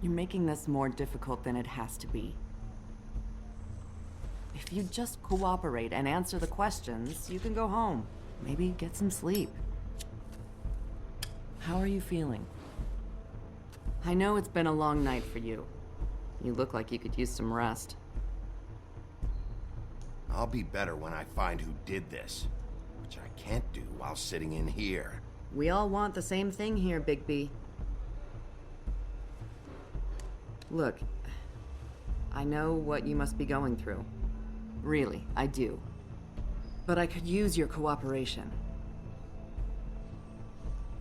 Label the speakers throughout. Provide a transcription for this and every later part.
Speaker 1: You're making this more difficult than it has to be. If you just cooperate and answer the questions, you can go home. Maybe get some sleep. How are you feeling? I know it's been a long night for you. You look like you could use some rest.
Speaker 2: I'll be better when I find who did this, which I can't do while sitting in here.
Speaker 1: We all want the same thing here, Bigby. Look, I know what you must be going through. Really, I do. But I could use your cooperation.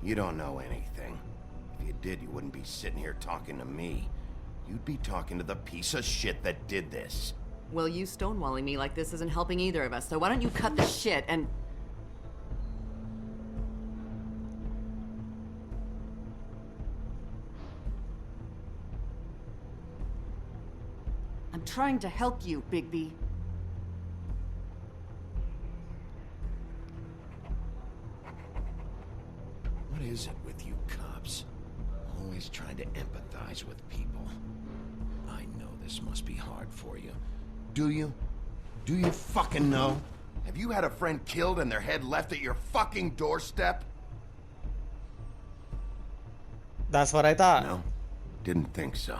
Speaker 2: You don't know anything. If you did, you wouldn't be sitting here talking to me. You'd be talking to the piece of shit that did this.
Speaker 1: Well, you stonewalling me like this isn't helping either of us, so why don't you cut the shit and... I'm trying to help you, Bigby.
Speaker 2: What is it with you cops? Always trying to empathize with people. I know this must be hard for you. Do you? Do you fucking know? Have you had a friend killed and their head left at your fucking doorstep?
Speaker 3: That's what I thought.
Speaker 2: No, didn't think so.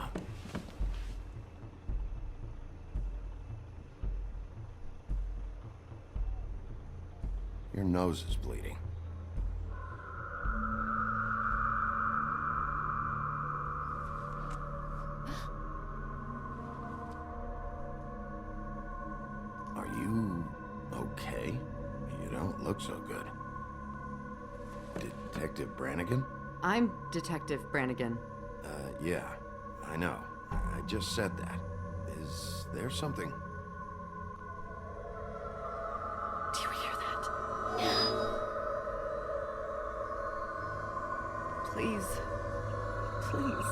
Speaker 2: Your nose is bleeding. Are you okay? You don't look so good. Detective Brannigan?
Speaker 1: I'm Detective Brannigan.
Speaker 2: Yeah, I know. I just said that. Is there something?
Speaker 1: Do you hear that? Please. Please.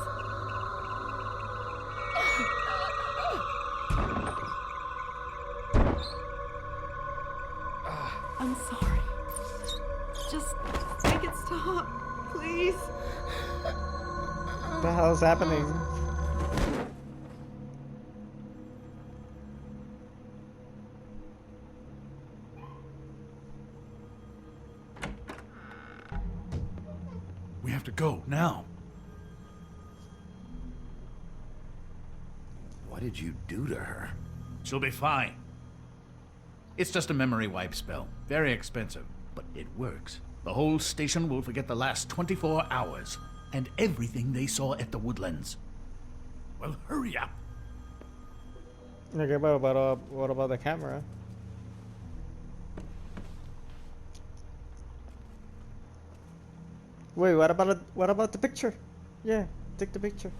Speaker 1: I'm sorry. Just make it stop, please.
Speaker 3: What the hell is happening?
Speaker 4: We have to go, now.
Speaker 2: What did you do to her?
Speaker 4: She'll be fine. It's just a memory wipe spell. Very expensive, but it works. The whole station will forget the last 24 hours, and everything they saw at the Woodlands. Well, hurry up.
Speaker 3: Okay, but what about the camera? Wait, what about the picture? Yeah, take the picture.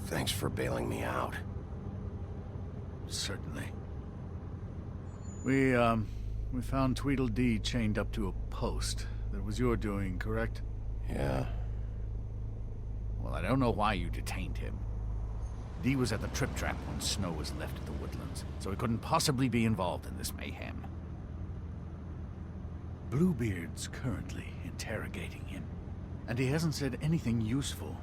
Speaker 2: Thanks for bailing me out.
Speaker 4: Certainly. We found Tweedledee chained up to a post. That was your doing, correct?
Speaker 2: Yeah.
Speaker 4: Well, I don't know why you detained him. Dee was at the Trip Trap when Snow was left at the Woodlands, so he couldn't possibly be involved in this mayhem. Bluebeard's currently interrogating him, and he hasn't said anything useful.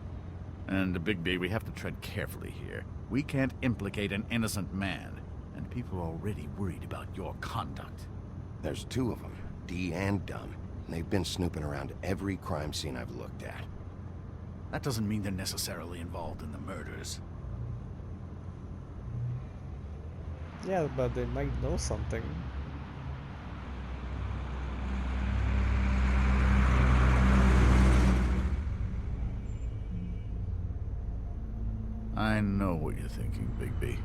Speaker 4: And, Bigby, we have to tread carefully here. We can't implicate an innocent man, and people are already worried about your conduct.
Speaker 2: There's two of them, Dee and Dunn. And they've been snooping around every crime scene I've looked at.
Speaker 4: That doesn't mean they're necessarily involved in the murders.
Speaker 3: Yeah, but they might know something.
Speaker 4: I know what you're thinking, Bigby.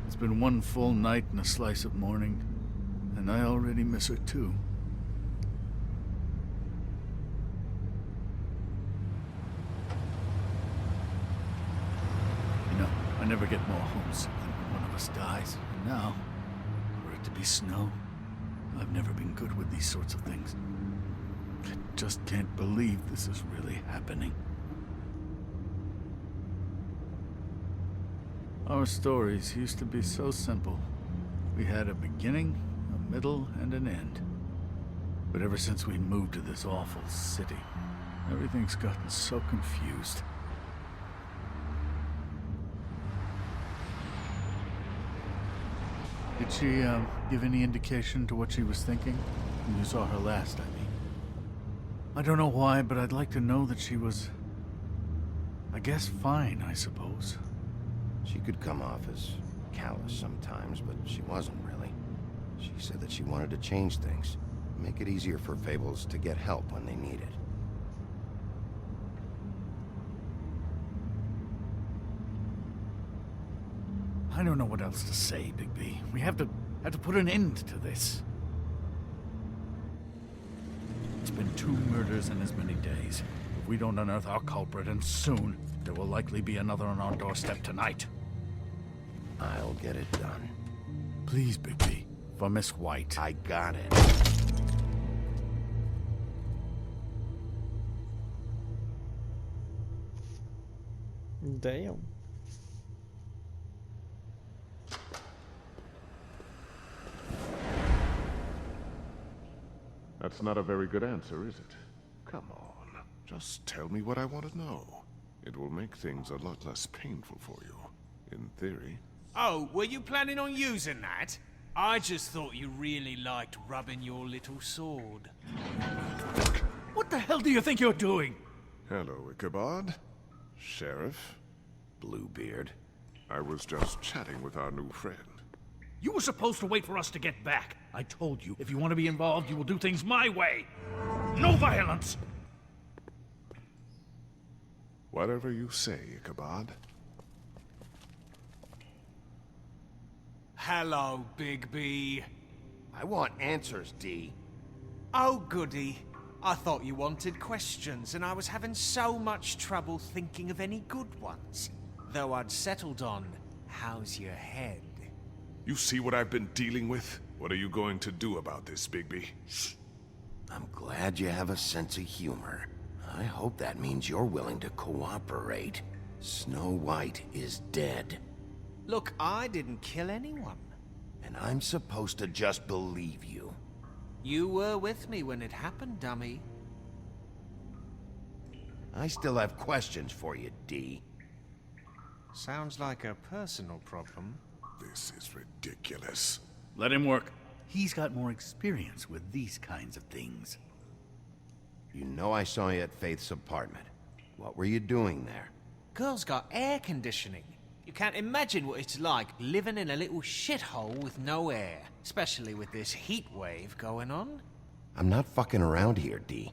Speaker 4: It's been one full night and a slice of morning, and I already miss her too. I never get more homesick than when one of us dies. And now, for it to be snow, I've never been good with these sorts of things. I just can't believe this is really happening. Our stories used to be so simple. We had a beginning, a middle, and an end. But ever since we moved to this awful city, everything's gotten so confused. Did she, give any indication to what she was thinking? When you saw her last, I mean. I don't know why, but I'd like to know that she was... I guess fine, I suppose.
Speaker 2: She could come off as callous sometimes, but she wasn't really. She said that she wanted to change things, make it easier for Fables to get help when they need it.
Speaker 4: I don't know what else to say, Bigby. We have to put an end to this. It's been 2 murders in as many days. If we don't unearth our culprit, and soon, there will likely be another on our doorstep tonight.
Speaker 2: I'll get it done.
Speaker 4: Please, Bigby. For Miss White.
Speaker 2: I got it.
Speaker 3: Damn.
Speaker 5: That's not a very good answer, is it? Come on, just tell me what I want to know. It will make things a lot less painful for you, in theory.
Speaker 6: Oh, were you planning on using that? I just thought you really liked rubbing your little sword.
Speaker 4: What the hell do you think you're doing?
Speaker 5: Hello, Ichabod. Sheriff.
Speaker 2: Bluebeard.
Speaker 5: I was just chatting with our new friend.
Speaker 4: You were supposed to wait for us to get back. I told you, if you want to be involved, you will do things my way. No violence!
Speaker 5: Whatever you say, Ichabod.
Speaker 6: Hello, Bigby.
Speaker 2: I want answers, D.
Speaker 6: Oh, goody. I thought you wanted questions, and I was having so much trouble thinking of any good ones. Though I'd settled on, how's your head?
Speaker 5: You see what I've been dealing with? What are you going to do about this, Bigby?
Speaker 2: I'm glad you have a sense of humor. I hope that means you're willing to cooperate. Snow White is dead.
Speaker 6: Look, I didn't kill anyone.
Speaker 2: And I'm supposed to just believe you.
Speaker 6: You were with me when it happened, dummy.
Speaker 2: I still have questions for you, D.
Speaker 6: Sounds like a personal problem.
Speaker 5: This is ridiculous.
Speaker 4: Let him work. He's got more experience with these kinds of things.
Speaker 2: You know I saw you at Faith's apartment. What were you doing there?
Speaker 6: Girl's got air conditioning. You can't imagine what it's like living in a little shithole with no air, especially with this heat wave going on.
Speaker 2: I'm not fucking around here, D.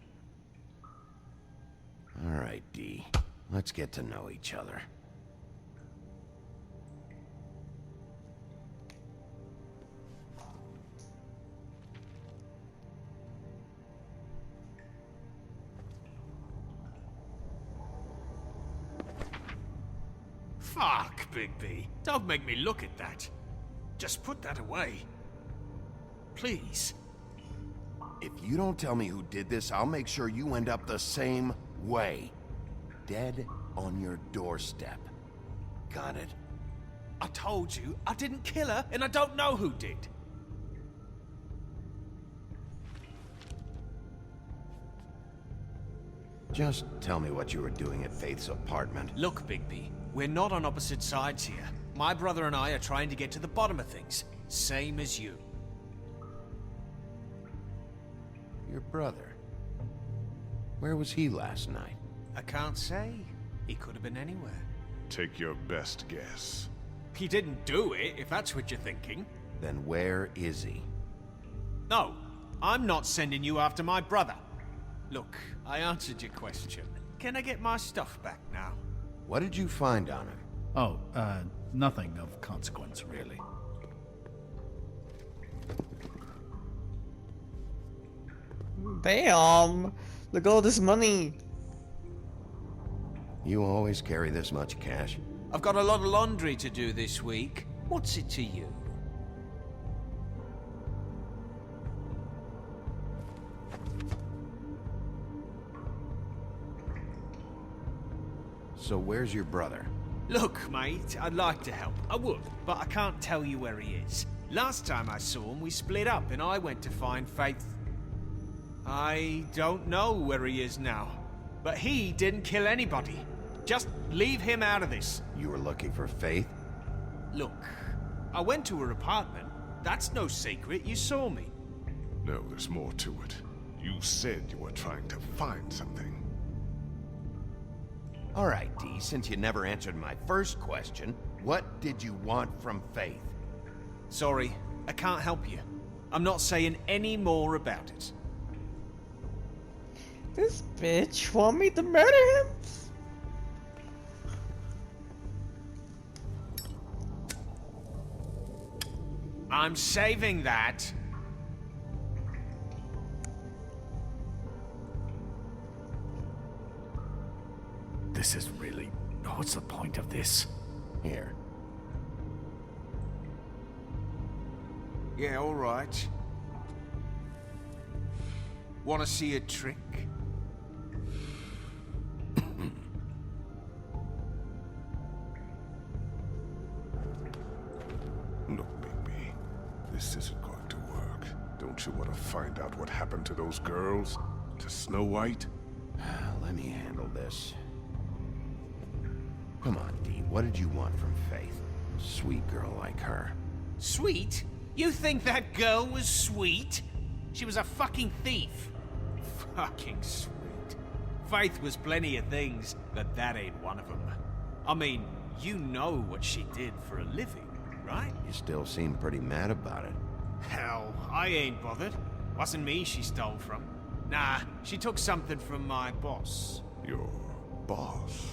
Speaker 2: All right, D. Let's get to know each other.
Speaker 6: Fuck, Bigby. Don't make me look at that. Just put that away. Please.
Speaker 2: If you don't tell me who did this, I'll make sure you end up the same way. Dead on your doorstep. Got it?
Speaker 6: I told you, I didn't kill her, and I don't know who did.
Speaker 2: Just tell me what you were doing at Faith's apartment.
Speaker 6: Look, Bigby, we're not on opposite sides here. My brother and I are trying to get to the bottom of things. Same as you.
Speaker 2: Your brother. Where was he last night?
Speaker 6: I can't say. He could have been anywhere.
Speaker 5: Take your best guess.
Speaker 6: He didn't do it, if that's what you're thinking.
Speaker 2: Then where is he?
Speaker 6: No, I'm not sending you after my brother. Look, I answered your question. Can I get my stuff back now?
Speaker 2: What did you find on him?
Speaker 4: Oh, nothing of consequence, really.
Speaker 3: Damn! Look at all this money.
Speaker 2: You always carry this much cash?
Speaker 6: I've got a lot of laundry to do this week. What's it to you?
Speaker 2: So where's your brother?
Speaker 6: Look, mate, I'd like to help. I would, but I can't tell you where he is. Last time I saw him, we split up and I went to find Faith. I don't know where he is now, but he didn't kill anybody. Just leave him out of this.
Speaker 2: You were looking for Faith?
Speaker 6: Look, I went to her apartment. That's no secret. You saw me.
Speaker 5: No, there's more to it. You said you were trying to find something.
Speaker 2: All right, Dee, since you never answered my first question, what did you want from Faith?
Speaker 6: Sorry, I can't help you. I'm not saying any more about it.
Speaker 3: This bitch want me to murder him?
Speaker 6: I'm saving that.
Speaker 4: This is really... What's the point of this?
Speaker 2: Here.
Speaker 6: Yeah, all right. Want to see a trick?
Speaker 5: Look, Bigby, this isn't going to work. Don't you want to find out what happened to those girls? To Snow White?
Speaker 2: Let me handle this. Come on, Dee, what did you want from Faith? Sweet girl like her.
Speaker 6: Sweet? You think that girl was sweet? She was a fucking thief. Fucking sweet. Faith was plenty of things, but that ain't one of them. I mean, you know what she did for a living, right?
Speaker 2: You still seem pretty mad about it.
Speaker 6: Hell, I ain't bothered. Wasn't me she stole from. Nah, she took something from my boss.
Speaker 5: Your boss?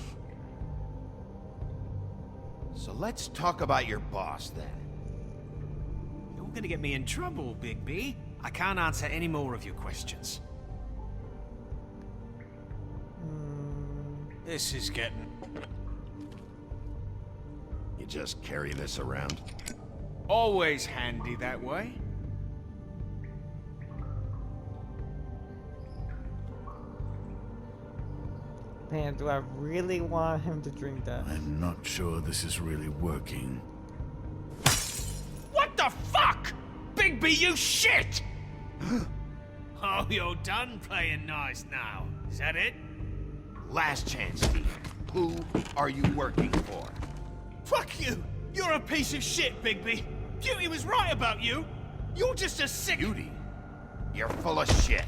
Speaker 2: So let's talk about your boss, then.
Speaker 6: You're gonna get me in trouble, Bigby. I can't answer any more of your questions. This is getting...
Speaker 2: You just carry this around?
Speaker 6: always handy that way.
Speaker 3: Man, do I really want him to drink that?
Speaker 4: I'm not sure this is really working.
Speaker 6: What the fuck? Bigby, you shit! Oh, you're done playing nice now. Is that it?
Speaker 2: Last chance, Steve. Who are you working for?
Speaker 6: Fuck you! You're a piece of shit, Bigby. Beauty was right about you. You're just a sick...
Speaker 2: Beauty? You're full of shit.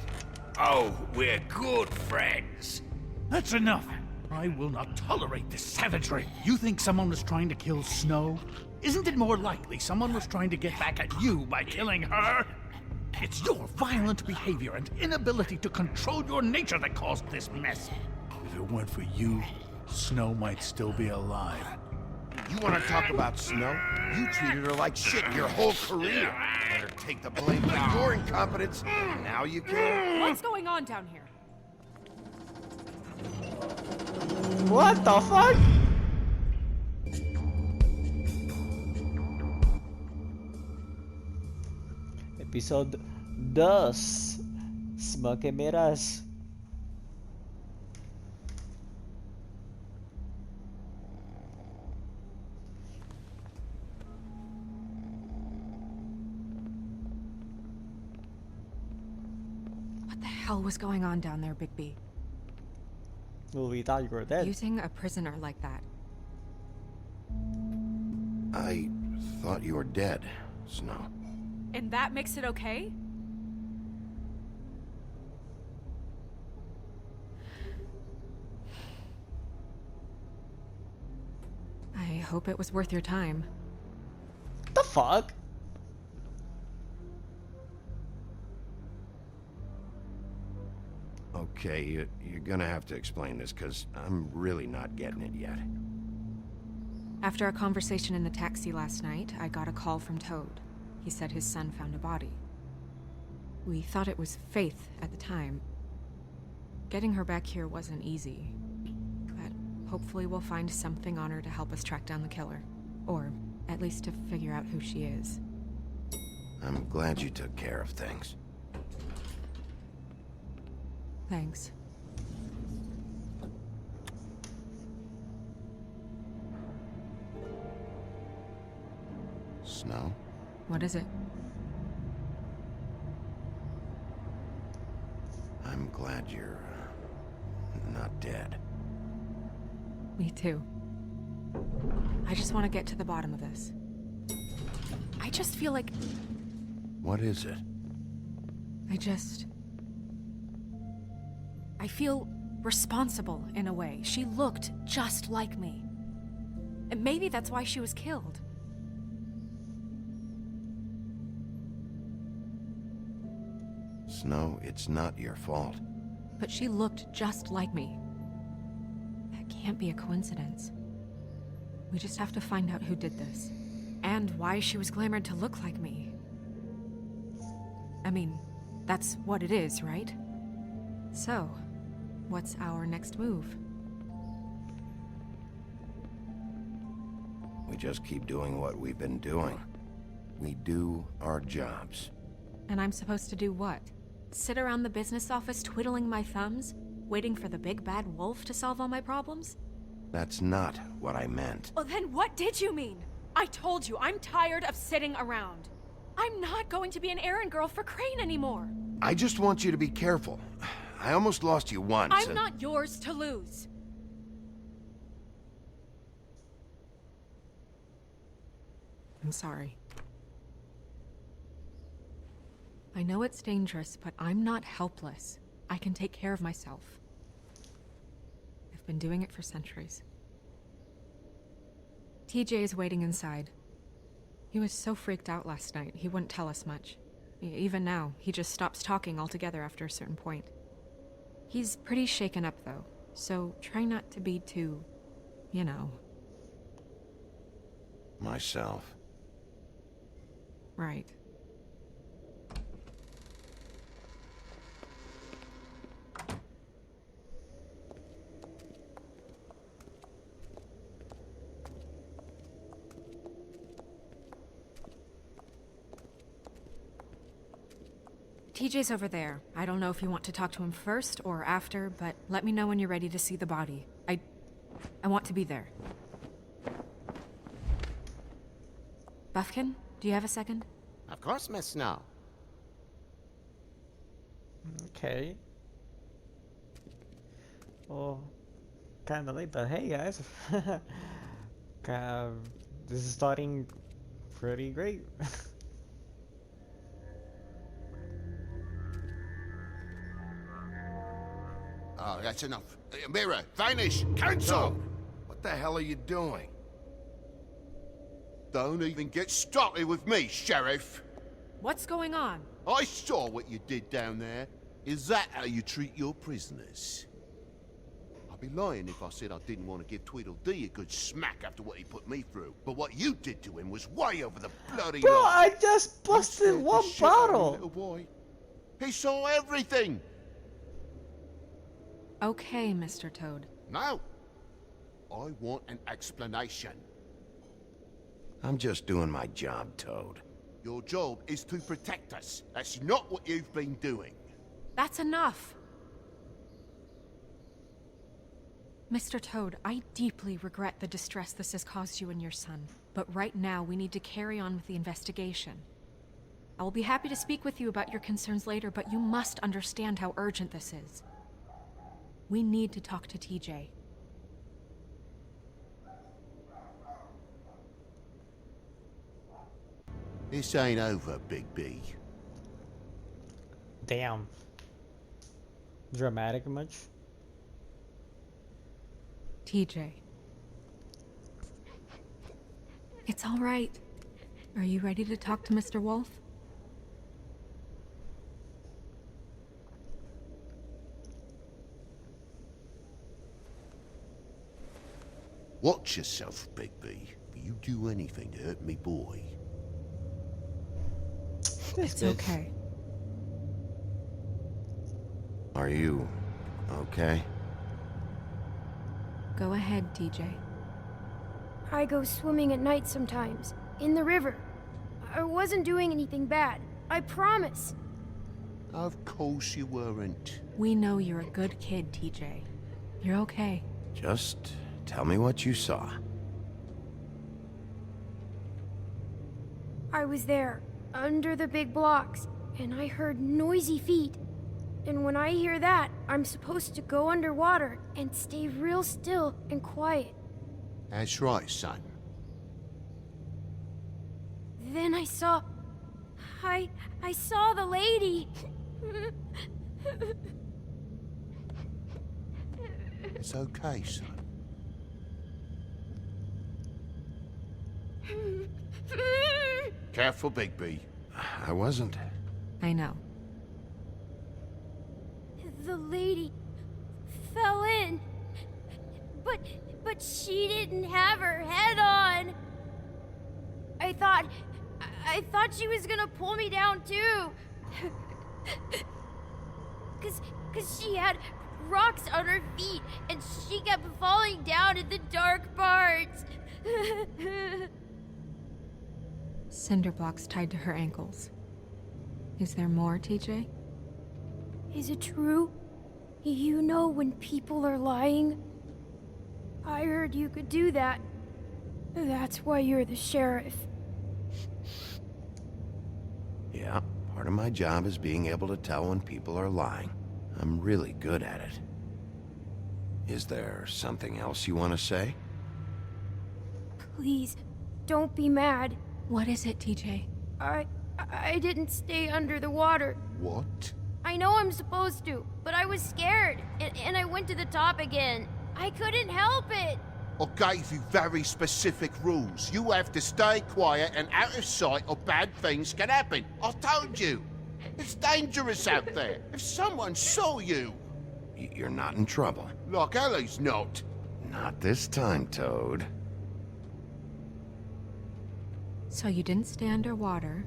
Speaker 6: Oh, we're good friends.
Speaker 4: That's enough. I will not tolerate this savagery. You think someone was trying to kill Snow? Isn't it more likely someone was trying to get back at you by killing her? It's your violent behavior and inability to control your nature that caused this mess. If it weren't for you, Snow might still be alive.
Speaker 2: You want to talk about Snow? You treated her like shit your whole career. Let her take the blame for your incompetence, and now you care?
Speaker 7: What's going on down here?
Speaker 3: What the fuck? Episode 2. Smoke and Mirage.
Speaker 7: What the hell was going on down there, Bigby?
Speaker 3: Well, we thought you were dead.
Speaker 7: Using a prisoner like that.
Speaker 2: I thought you were dead, Snow.
Speaker 7: And that makes it okay? I hope it was worth your time.
Speaker 3: The fuck?
Speaker 2: Okay, you're gonna have to explain this, because I'm really not getting it yet.
Speaker 7: After a conversation in the taxi last night, I got a call from Toad. He said his son found a body. We thought it was Faith at the time. Getting her back here wasn't easy, but Hopefully we'll find something on her to help us track down the killer. Or at least to figure out who she is.
Speaker 2: I'm glad you took care of things.
Speaker 7: Thanks.
Speaker 2: Snow?
Speaker 7: What is it?
Speaker 2: I'm glad you're not dead.
Speaker 7: Me too. I just want to get to the bottom of this. I just feel like
Speaker 2: What is it?
Speaker 7: I feel responsible in a way. She looked just like me. And maybe that's why she was killed.
Speaker 2: Snow, it's not your fault.
Speaker 7: But she looked just like me. That can't be a coincidence. We just have to find out who did this. And why she was glamored to look like me. I mean, that's what it is, right? So, what's our next move?
Speaker 2: We just keep doing what we've been doing. We do our jobs.
Speaker 7: And I'm supposed to do what? Sit around the business office twiddling my thumbs, waiting for the big bad wolf to solve all my problems?
Speaker 2: That's not what I meant.
Speaker 7: Well, then what did you mean? I told you, I'm tired of sitting around. I'm not going to be an errand girl for Crane anymore.
Speaker 2: I just want you to be careful. I almost lost you once.
Speaker 7: I'm not yours to lose. I'm sorry. I know it's dangerous, but I'm not helpless. I can take care of myself. I've been doing it for centuries. TJ is waiting inside. He was so freaked out last night, he wouldn't tell us much. Even now, he just stops talking altogether after a certain point. He's pretty shaken up, though, so try not to be too, you know.
Speaker 2: Myself.
Speaker 7: Right. TJ's over there. I don't know if you want to talk to him first or after, but let me know when you're ready to see the body. I want to be there. Buffkin, do you have a second?
Speaker 8: Of course, Miss Snow.
Speaker 3: Okay. Well, kinda late, but hey guys. This is starting pretty great.
Speaker 5: Oh, that's enough. Mira, vanish! Cancel!
Speaker 2: What the hell are you doing?
Speaker 5: Don't even get started with me, Sheriff.
Speaker 7: What's going on?
Speaker 5: I saw what you did down there. Is that how you treat your prisoners? I'd be lying if I said I didn't want to give Tweedledee a good smack after what he put me through. But what you did to him was way over the bloody
Speaker 3: Bro,
Speaker 5: line.
Speaker 3: I just
Speaker 5: You
Speaker 3: busted
Speaker 5: scared the
Speaker 3: one
Speaker 5: shit out of a
Speaker 3: bottle.
Speaker 5: little boy. He saw everything.
Speaker 7: Okay, Mr. Toad.
Speaker 5: Now, I want an explanation.
Speaker 2: I'm just doing my job, Toad.
Speaker 5: Your job is to protect us. That's not what you've been doing.
Speaker 7: That's enough! Mr. Toad, I deeply regret the distress this has caused you and your son. But right now, we need to carry on with the investigation. I will be happy to speak with you about your concerns later, but you must understand how urgent this is. We need to talk to TJ.
Speaker 5: This ain't over, Big B.
Speaker 3: Damn. Dramatic much?
Speaker 7: TJ. It's all right. Are you ready to talk to Mr. Wolf?
Speaker 5: Watch yourself, Big B. If you do anything to hurt me boy.
Speaker 7: It's okay.
Speaker 2: Are you okay?
Speaker 7: Go ahead, TJ.
Speaker 8: I go swimming at night sometimes, in the river. I wasn't doing anything bad. I promise.
Speaker 5: Of course you weren't.
Speaker 7: We know you're a good kid, TJ. You're okay.
Speaker 2: Just tell me what you saw.
Speaker 8: I was there, under the big blocks, and I heard noisy feet. And when I hear that, I'm supposed to go underwater and stay real still and quiet.
Speaker 5: That's right, son.
Speaker 8: Then I saw... I saw the lady.
Speaker 5: It's okay, son. Careful, Bigby.
Speaker 2: I wasn't.
Speaker 7: I know.
Speaker 8: The lady fell in. But she didn't have her head on. I thought she was gonna pull me down too. Cause she had rocks on her feet and she kept falling down in the dark parts.
Speaker 7: Cinder blocks tied to her ankles. Is there more, TJ?
Speaker 8: Is it true? You know when people are lying? I heard you could do that. That's why you're the sheriff.
Speaker 2: Yeah, part of my job is being able to tell when people are lying. I'm really good at it. Is there something else you want to say?
Speaker 8: Please, don't be mad.
Speaker 7: What is it, TJ?
Speaker 8: I didn't stay under the water.
Speaker 5: What?
Speaker 8: I know I'm supposed to, but I was scared, and I went to the top again. I couldn't help it.
Speaker 5: I gave you very specific rules. You have to stay quiet and out of sight or bad things can happen. I told you. It's dangerous out there. If someone saw you...
Speaker 2: You're not in trouble.
Speaker 5: Like Ellie's not.
Speaker 2: Not this time, Toad.
Speaker 7: So you didn't stay underwater.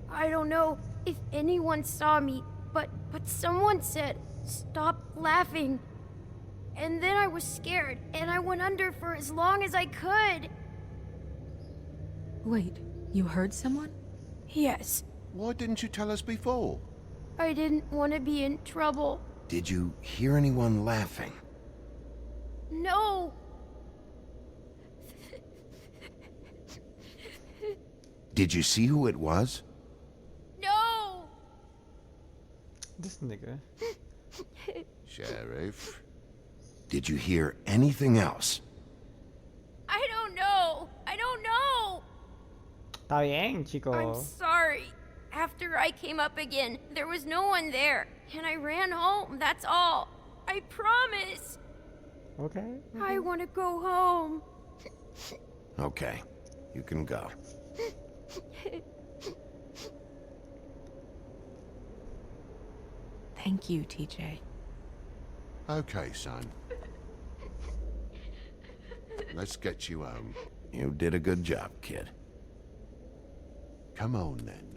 Speaker 8: I don't know if anyone saw me, but someone said, "Stop laughing." And then I was scared, and I went under for as long as I could.
Speaker 7: Wait, you heard someone?
Speaker 8: Yes,
Speaker 5: Why didn't you tell us before?
Speaker 8: I didn't want to be in trouble.
Speaker 2: Did you hear anyone laughing?
Speaker 8: No,
Speaker 2: Did you see who it was?
Speaker 8: no.
Speaker 3: This nigga.
Speaker 5: Sheriff.
Speaker 2: Did you hear anything else?
Speaker 8: I don't know. I don't know.
Speaker 3: Está bien, chico.
Speaker 8: I'm sorry. After I came up again, there was no one there, and I ran home, that's all. I promise.
Speaker 3: Okay.
Speaker 8: I want to go home.
Speaker 2: Okay, you can go.
Speaker 7: Thank you, TJ.
Speaker 5: Okay, son. Let's get you home.
Speaker 2: You did a good job, kid.
Speaker 5: Come on, then.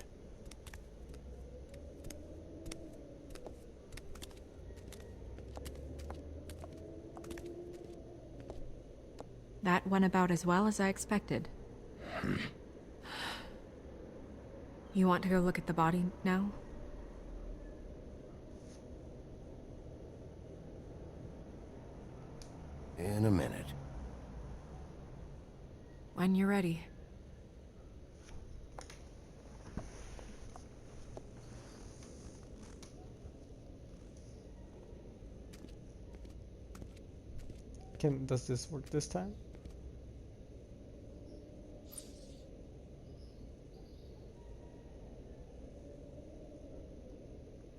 Speaker 7: That went about as well as I expected. You want to go look at the body now?
Speaker 2: In a minute.
Speaker 7: When you're ready.
Speaker 3: Does this work this time?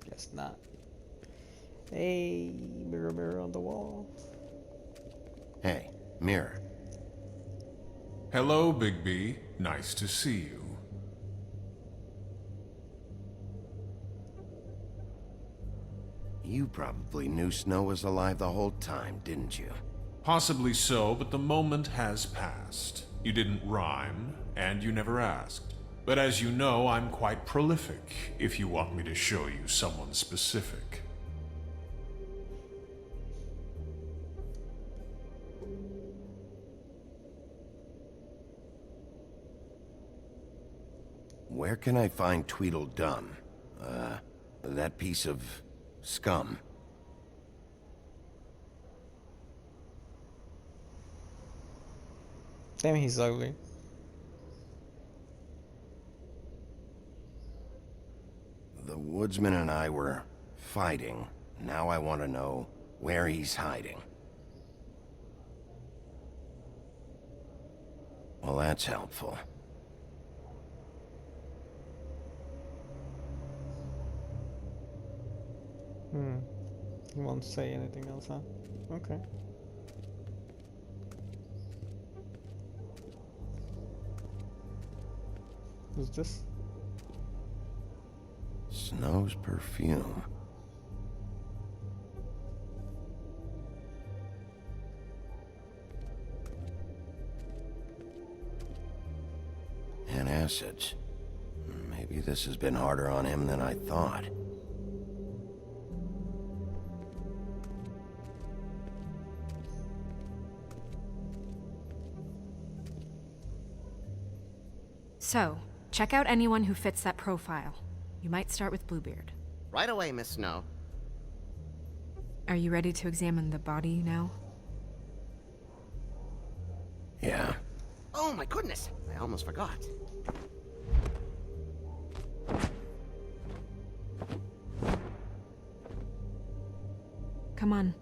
Speaker 3: Guess not. Hey, mirror, mirror on the wall.
Speaker 2: Hey, mirror.
Speaker 9: Hello, Bigby. Nice to see you.
Speaker 2: You probably knew Snow was alive the whole time, didn't you?
Speaker 9: Possibly so, but the moment has passed. You didn't rhyme, and you never asked. But as you know, I'm quite prolific, if you want me to show you someone specific.
Speaker 2: Where can I find Tweedledum? That piece of scum.
Speaker 3: Damn, he's ugly.
Speaker 2: The woodsman and I were fighting. Now I want to know where he's hiding. Well, that's helpful.
Speaker 3: He won't say anything else, huh? Okay. Who's this?
Speaker 2: Snow's perfume. Antacids. Maybe this has been harder on him than I thought.
Speaker 7: So, check out anyone who fits that profile. You might start with Bluebeard.
Speaker 10: Right away, Miss Snow.
Speaker 7: Are you ready to examine the body now?
Speaker 2: Yeah.
Speaker 10: Oh my goodness, I almost forgot.
Speaker 7: Come on.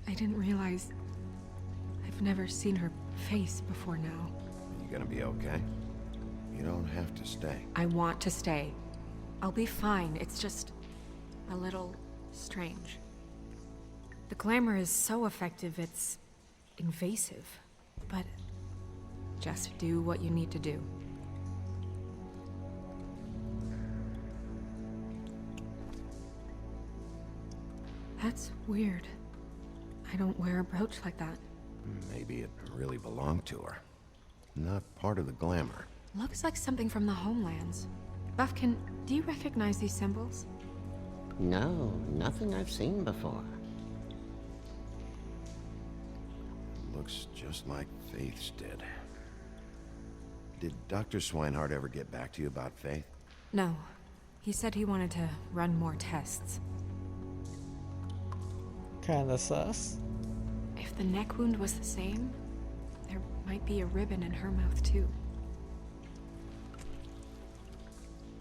Speaker 7: I didn't realize I've never seen her face before now.
Speaker 2: You gonna be okay? You don't have to stay.
Speaker 7: I want to stay. I'll be fine. It's just a little strange. The glamour is so effective, it's invasive. But just do what you need to do. That's weird. I don't wear a brooch like that.
Speaker 2: Maybe it really belonged to her. Not part of the glamour.
Speaker 7: Looks like something from the homelands. Buffkin, do you recognize these symbols?
Speaker 10: No, nothing I've seen before.
Speaker 2: Looks just like Faith's did. Did Dr. Swinehart ever get back to you about Faith?
Speaker 7: No. He said he wanted to run more tests.
Speaker 3: Kinda sus.
Speaker 7: If the neck wound was the same, there might be a ribbon in her mouth too.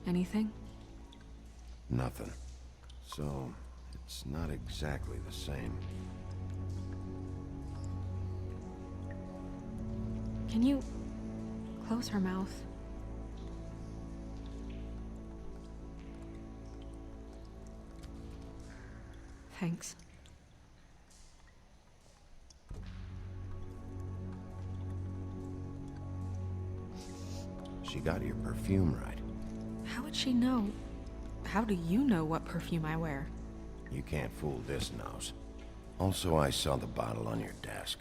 Speaker 7: Anything?
Speaker 2: Nothing. So, it's not exactly the same.
Speaker 7: Can you close her mouth? Thanks.
Speaker 2: She got your perfume right.
Speaker 7: How would she know? How do you know what perfume I wear?
Speaker 2: You can't fool this nose. Also, I saw the bottle on your desk.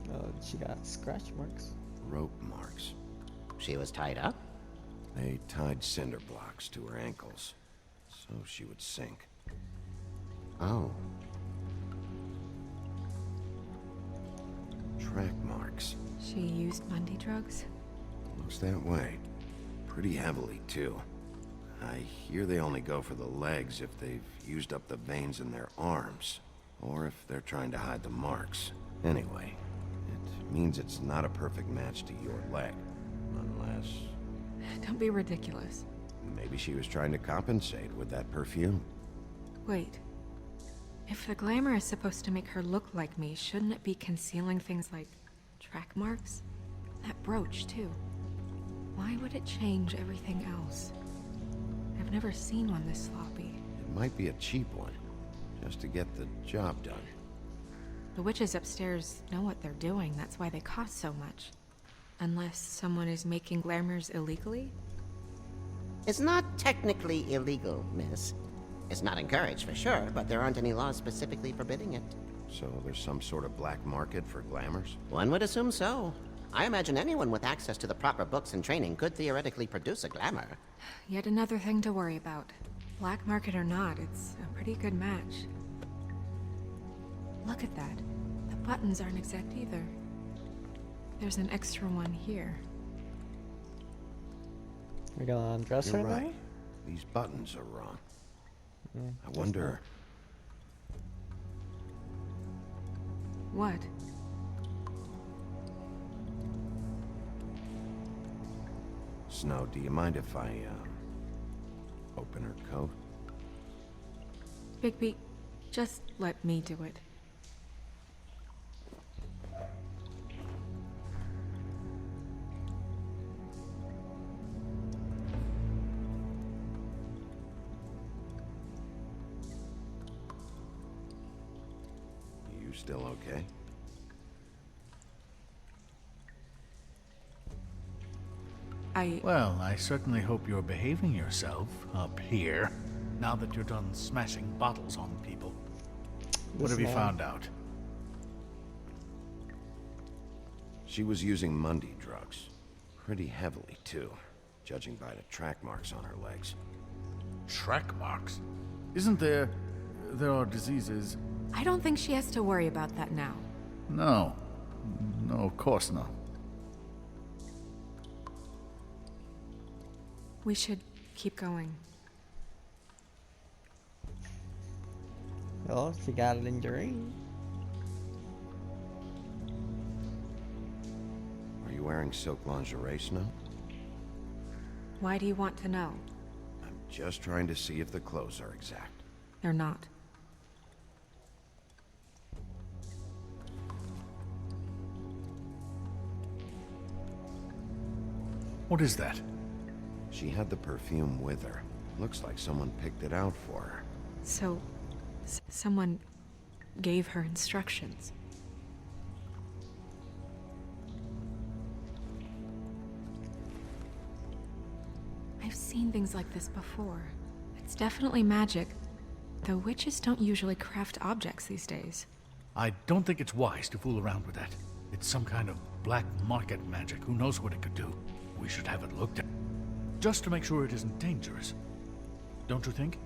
Speaker 3: Oh, she got scratch marks.
Speaker 2: Rope marks.
Speaker 10: She was tied up?
Speaker 2: They tied cinder blocks to her ankles, so she would sink.
Speaker 10: Oh.
Speaker 2: Track marks.
Speaker 7: She used Mundy drugs?
Speaker 2: Looks that way. Pretty heavily, too. I hear they only go for the legs if they've used up the veins in their arms. Or if they're trying to hide the marks. Anyway, it means it's not a perfect match to your leg. Unless...
Speaker 7: Don't be ridiculous.
Speaker 2: maybe she was trying to compensate with that perfume.
Speaker 7: Wait. If the glamour is supposed to make her look like me, shouldn't it be concealing things like track marks? That brooch, too. Why would it change everything else? I've never seen one this sloppy.
Speaker 2: It might be a cheap one, just to get the job done.
Speaker 7: The witches upstairs know what they're doing, that's why they cost so much. Unless someone is making glamours illegally?
Speaker 10: It's not technically illegal, miss. It's not encouraged for sure, but there aren't any laws specifically forbidding it.
Speaker 2: So there's some sort of black market for glamours?
Speaker 10: One would assume so. I imagine anyone with access to the proper books and training could theoretically produce a glamour.
Speaker 7: Yet another thing to worry about. Black market or not, it's a pretty good match. Look at that. The buttons aren't exact either. There's an extra one here.
Speaker 3: We're gonna undress her
Speaker 2: You're
Speaker 3: now?
Speaker 2: right. These buttons are wrong. I wonder...
Speaker 7: What?
Speaker 2: Snow, do you mind if I, open her coat?
Speaker 7: Bigby, just let me do it.
Speaker 2: You still okay?
Speaker 4: Well, I certainly hope you're behaving yourself up here, now that you're done smashing bottles on people. What have you found out?
Speaker 2: She was using Mundy drugs. Pretty heavily, too, judging by the track marks on her legs.
Speaker 4: Track marks? Isn't there... there are diseases...
Speaker 7: I don't think she has to worry about that now.
Speaker 4: No. No, of course not.
Speaker 7: We should keep going.
Speaker 3: Well, she got it in green.
Speaker 2: Are you wearing silk lingerie, Snow?
Speaker 7: Why do you want to know?
Speaker 2: I'm just trying to see if the clothes are exact.
Speaker 7: They're not.
Speaker 4: What is that?
Speaker 2: She had the perfume with her. Looks like someone picked it out for her.
Speaker 7: So, someone gave her instructions. I've seen things like this before. It's definitely magic, though witches don't usually craft objects these days.
Speaker 4: I don't think it's wise to fool around with that. It's some kind of black market magic. Who knows what it could do? We should have it looked at. Just to make sure it isn't dangerous. Don't you think?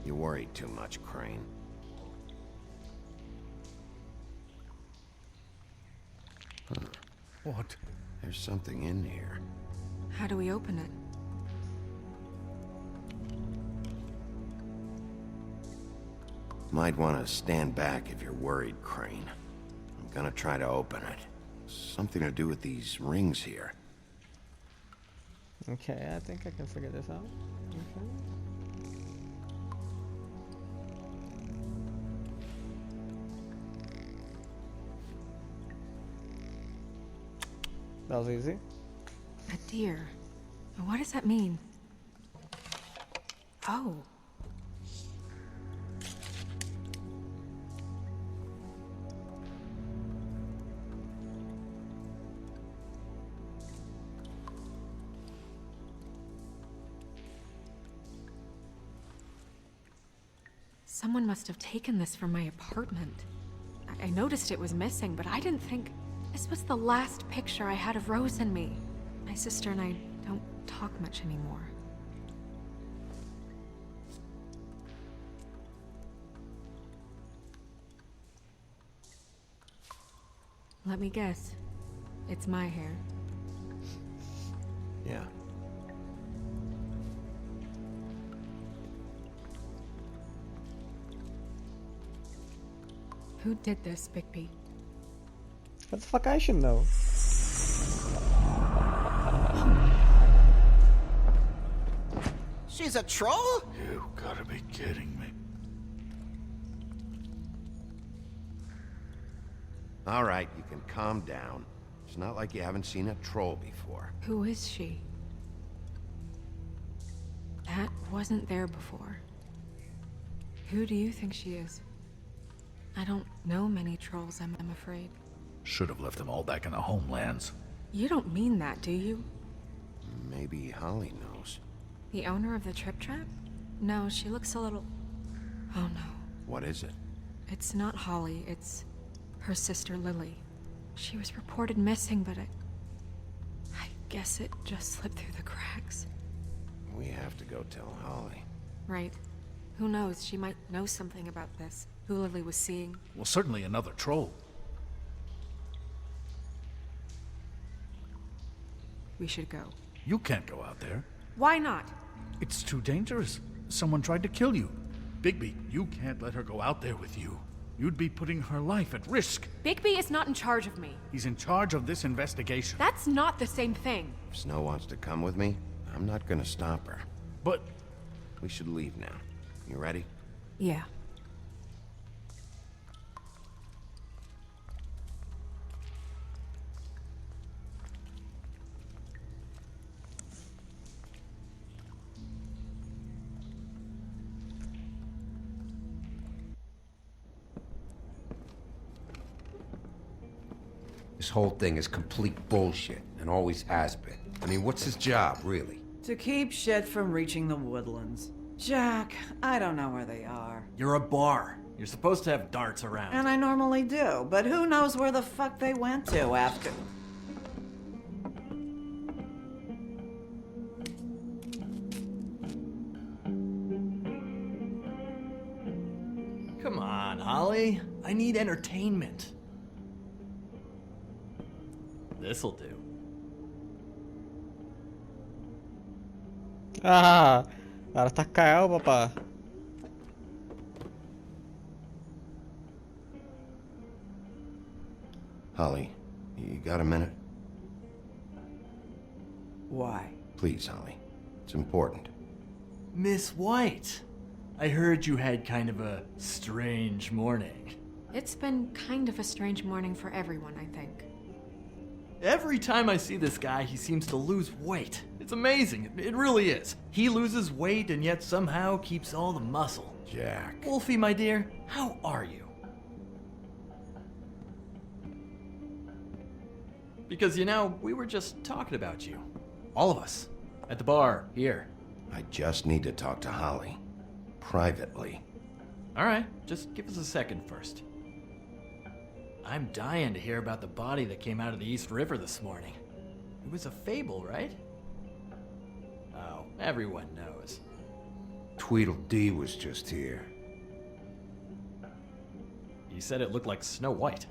Speaker 2: You worried too much, Crane. Huh.
Speaker 4: What?
Speaker 2: There's something in here.
Speaker 7: How do we open it?
Speaker 2: Might want to stand back if you're worried, Crane. I'm gonna try to open it. Something to do with these rings here.
Speaker 3: Okay, I think I can figure this out. Okay. That was easy.
Speaker 7: A deer. What does that mean? Oh. Someone must have taken this from my apartment. I noticed it was missing, but I didn't think... This was the last picture I had of Rose and me. My sister and I don't talk much anymore. Let me guess. It's my hair.
Speaker 2: Yeah.
Speaker 7: Who did this, Bigby?
Speaker 3: What the fuck I should know?
Speaker 10: She's a troll?
Speaker 4: You gotta be kidding me.
Speaker 2: All right, you can calm down. It's not like you haven't seen a troll before.
Speaker 7: Who is she? That wasn't there before. Who do you think she is? I don't know many trolls, I'm afraid.
Speaker 4: Should have left them all back in the homelands.
Speaker 7: You don't mean that, do you?
Speaker 2: Maybe Holly knows.
Speaker 7: The owner of the Trip Trap? No, she looks a little... Oh no.
Speaker 2: What is it?
Speaker 7: It's not Holly, it's her sister Lily. She was reported missing, but I guess it just slipped through the cracks.
Speaker 2: We have to go tell Holly.
Speaker 7: Right. Who knows, she might know something about this. Who Lily was seeing.
Speaker 4: Well, certainly another troll.
Speaker 7: We should go.
Speaker 4: You can't go out there.
Speaker 7: Why not?
Speaker 4: It's too dangerous. Someone tried to kill you. Bigby, you can't let her go out there with you. You'd be putting her life at risk.
Speaker 7: Bigby is not in charge of me.
Speaker 4: He's in charge of this investigation.
Speaker 7: That's not the same thing.
Speaker 2: If Snow wants to come with me, I'm not gonna stop her.
Speaker 4: But
Speaker 2: We should leave now. You ready?
Speaker 7: Yeah.
Speaker 11: This whole thing is complete bullshit, and always has been. I mean, what's his job, really?
Speaker 1: To keep shit from reaching the woodlands. Jack, I don't know where they are.
Speaker 12: You're a bar. You're supposed to have darts around.
Speaker 1: And I normally do, but who knows where the fuck they went to after...
Speaker 12: Come on, Holly. I need entertainment. This'll do.
Speaker 3: Ah, ahora estás cagado, papá.
Speaker 2: Holly, you got a minute?
Speaker 1: Why?
Speaker 2: Please, Holly. It's important.
Speaker 12: Miss White, I heard you had kind of a strange morning.
Speaker 7: It's been kind of a strange morning for everyone, I think.
Speaker 12: Every time I see this guy, he seems to lose weight. It's amazing. It really is. He loses weight and yet somehow keeps all the muscle.
Speaker 2: Jack.
Speaker 12: Wolfie, my dear, how are you? Because, you know, we were just talking about you. All of us. At the bar, here.
Speaker 2: I just need to talk to Holly. Privately.
Speaker 12: Alright, just give us a second first. I'm dying to hear about the body that came out of the East River this morning. It was a fable, right? Oh, everyone knows.
Speaker 11: Tweedledee was just here.
Speaker 12: You said it looked like Snow White.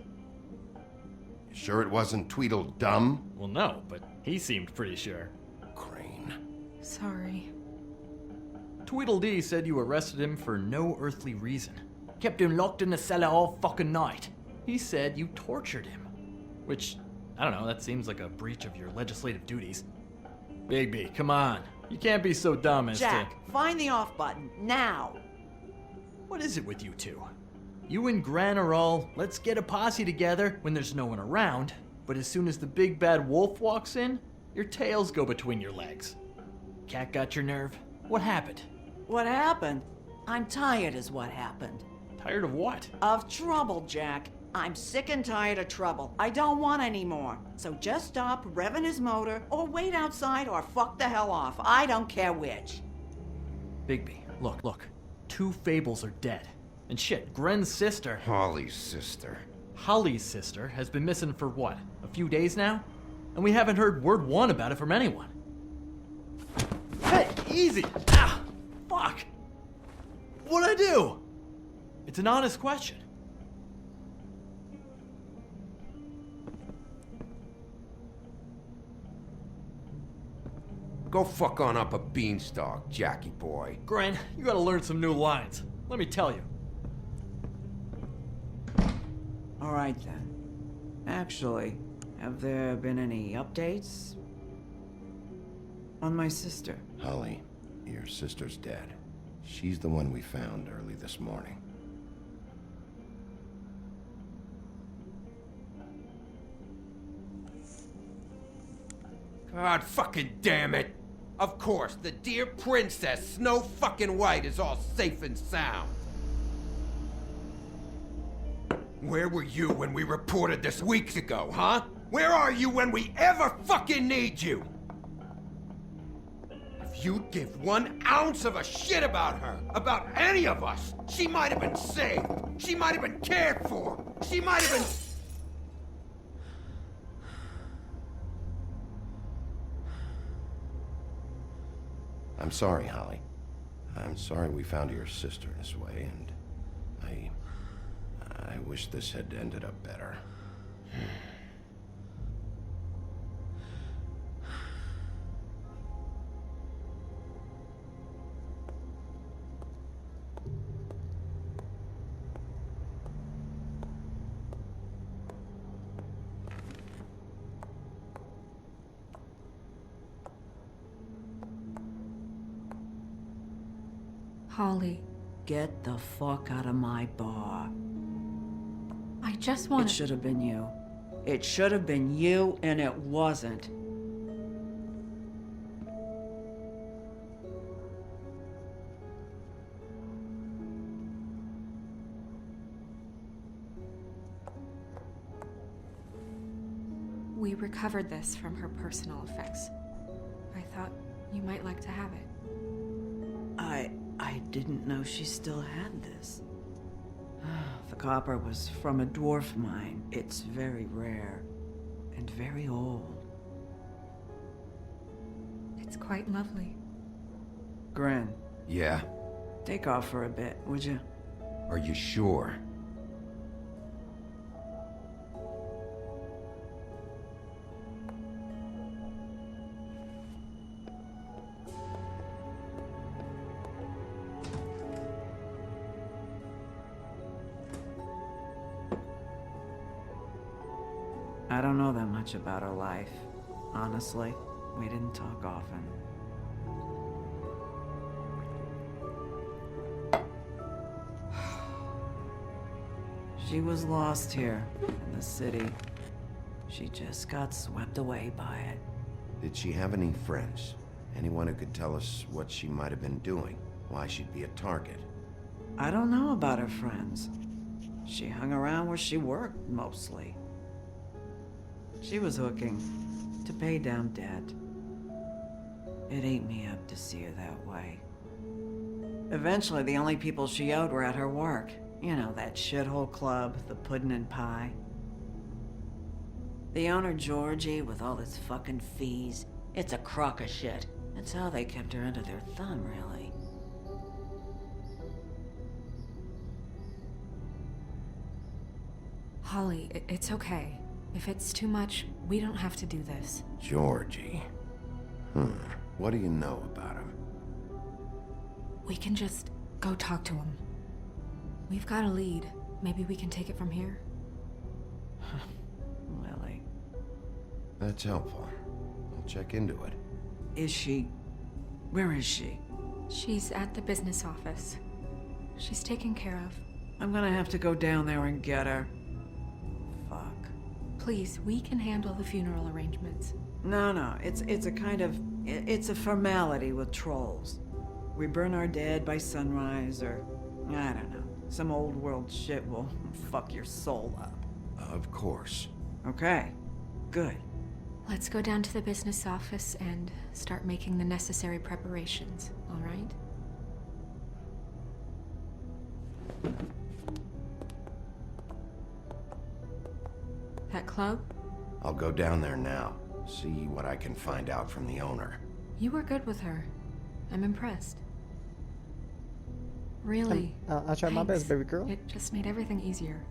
Speaker 2: You sure it wasn't Tweedledum?
Speaker 12: Well, no, but he seemed pretty sure.
Speaker 2: Crane.
Speaker 7: Sorry.
Speaker 12: Tweedledee said you arrested him for no earthly reason. Kept him locked in the cellar all fucking night. He said you tortured him. Which, I don't know, that seems like a breach of your legislative duties. Bigby, come on. You can't be so dumb as
Speaker 1: Jack,
Speaker 12: to...
Speaker 1: find the off button, now!
Speaker 12: What is it with you two? You and Gran are all, let's get a posse together when there's no one around, but as soon as the big bad wolf walks in, your tails go between your legs. Cat got your nerve? What happened?
Speaker 1: What happened? I'm tired is what happened.
Speaker 12: Tired of what?
Speaker 1: Of trouble, Jack. I'm sick and tired of trouble. I don't want any more. So just stop revving his motor, or wait outside, or fuck the hell off. I don't care which.
Speaker 12: Bigby, look. 2 fables are dead. And shit, Gren's sister...
Speaker 11: Holly's sister.
Speaker 12: Holly's sister has been missing for what, a few days now? And we haven't heard word one about it from anyone. Hey, easy! Ah! Fuck! What'd I do? It's an honest question.
Speaker 11: Go fuck on up a beanstalk, Jackie boy.
Speaker 12: Gren, you gotta learn some new lines. Let me tell you.
Speaker 13: All right then. Actually, have there been any updates on my sister?
Speaker 2: Holly, your sister's dead. She's the one we found early this morning.
Speaker 11: God fucking damn it! Of course, the dear Princess Snow fucking White is all safe and sound. Where were you when we reported this weeks ago, huh? Where are you when we ever fucking need you? If you'd give 1 ounce of a shit about her, about any of us, she might have been saved. She might have been cared for. She might have been...
Speaker 2: I'm sorry, Holly. I'm sorry we found your sister this way, and I wish this had ended up better.
Speaker 7: Holly,
Speaker 13: Get the fuck out of my bar.
Speaker 7: I just want
Speaker 13: It should have been you. It should have been you, and it wasn't.
Speaker 7: We recovered this from her personal effects. I thought you might like to have it.
Speaker 13: I didn't know she still had this. The copper was from a dwarf mine. It's very rare and very old.
Speaker 7: It's quite lovely.
Speaker 13: Gren,
Speaker 11: Yeah?
Speaker 13: take off for a bit, would you?
Speaker 11: Are you sure?
Speaker 13: I don't know that much about her life. Honestly, we didn't talk often. She was lost here in the city. She just got swept away by it.
Speaker 2: Did she have any friends? Anyone who could tell us what she might have been doing? Why she'd be a target?
Speaker 13: I don't know about her friends. She hung around where she worked, mostly. She was hooking to pay down debt. It ate me up to see her that way. Eventually, the only people she owed were at her work. You know, that shithole club, the Puddin' and Pie. The owner, Georgie, with all his fucking fees, it's a crock of shit. That's how they kept her under their thumb, really.
Speaker 7: Holly, it's okay. If it's too much, we don't have to do this.
Speaker 2: Georgie. What do you know about him?
Speaker 7: We can just go talk to him. We've got a lead. Maybe we can take it from here.
Speaker 13: Lily.
Speaker 2: That's helpful. I'll check into it.
Speaker 13: Is she... Where is she?
Speaker 7: She's at the business office. She's taken care of.
Speaker 13: I'm gonna have to go down there and get her. Fuck.
Speaker 7: Please, we can handle the funeral arrangements.
Speaker 13: No, it's a kind of... It's a formality with trolls. We burn our dead by sunrise, or... I don't know. Some old world shit will fuck your soul up.
Speaker 2: Of course.
Speaker 13: Okay. Good.
Speaker 7: Let's go down to the business office and start making the necessary preparations, all right? That club?
Speaker 2: I'll go down there now. See what I can find out from the owner.
Speaker 7: You were good with her. I'm impressed. Really.
Speaker 3: I tried my best, baby girl.
Speaker 7: It just made everything easier.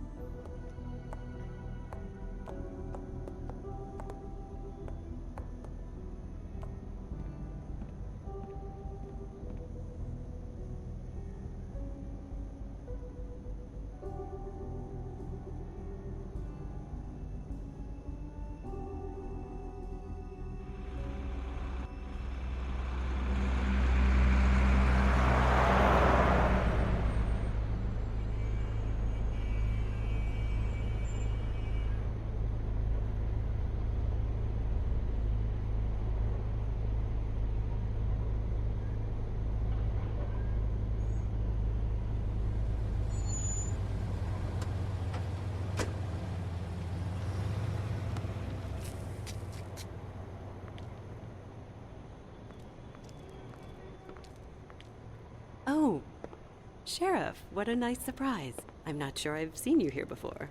Speaker 14: Sheriff, what a nice surprise. I'm not sure I've seen you here before.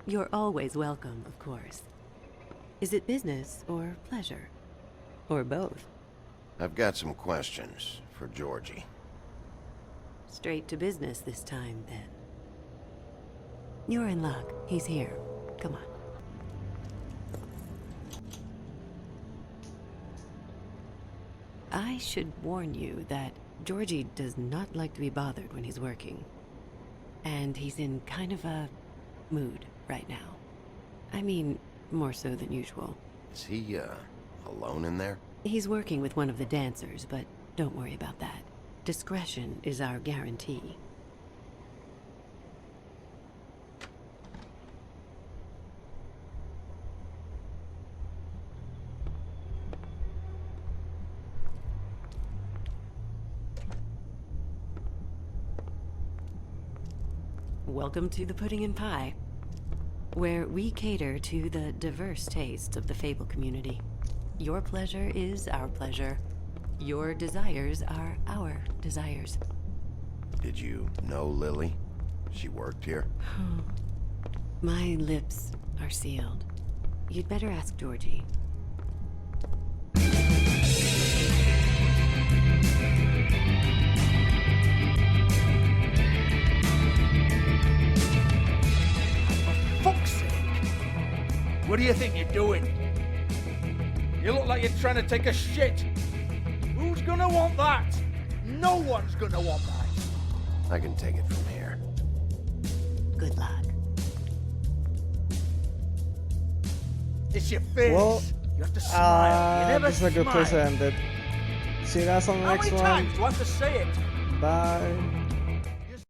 Speaker 14: You're always welcome, of course. Is it business or pleasure? Or both?
Speaker 2: I've got some questions for Georgie.
Speaker 14: Straight to business this time, then. You're in luck. He's here. Come on. I should warn you that Georgie does not like to be bothered when he's working. And he's in kind of a mood right now. I mean, more so than usual.
Speaker 2: Is he, alone in there?
Speaker 14: He's working with one of the dancers, but don't worry about that. Discretion is our guarantee. Welcome to the Pudding and Pie, where we cater to the diverse tastes of the Fable community. Your pleasure is our pleasure. Your desires are our desires.
Speaker 2: Did you know Lily? She worked here?
Speaker 14: My lips are sealed. You'd better ask Georgie.
Speaker 4: Fuck's sake! What do you think you're doing? You look like you're trying to take a shit. Who's gonna want that? No one's gonna want that.
Speaker 2: I can take it from here.
Speaker 14: Good luck.
Speaker 4: It's your face.
Speaker 3: Well,
Speaker 4: you have to smile. You never
Speaker 3: this is a good place to
Speaker 4: smile.
Speaker 3: end it. See you guys on the
Speaker 4: How
Speaker 3: next
Speaker 4: many
Speaker 3: one.
Speaker 4: times do I have to say it?
Speaker 3: Bye.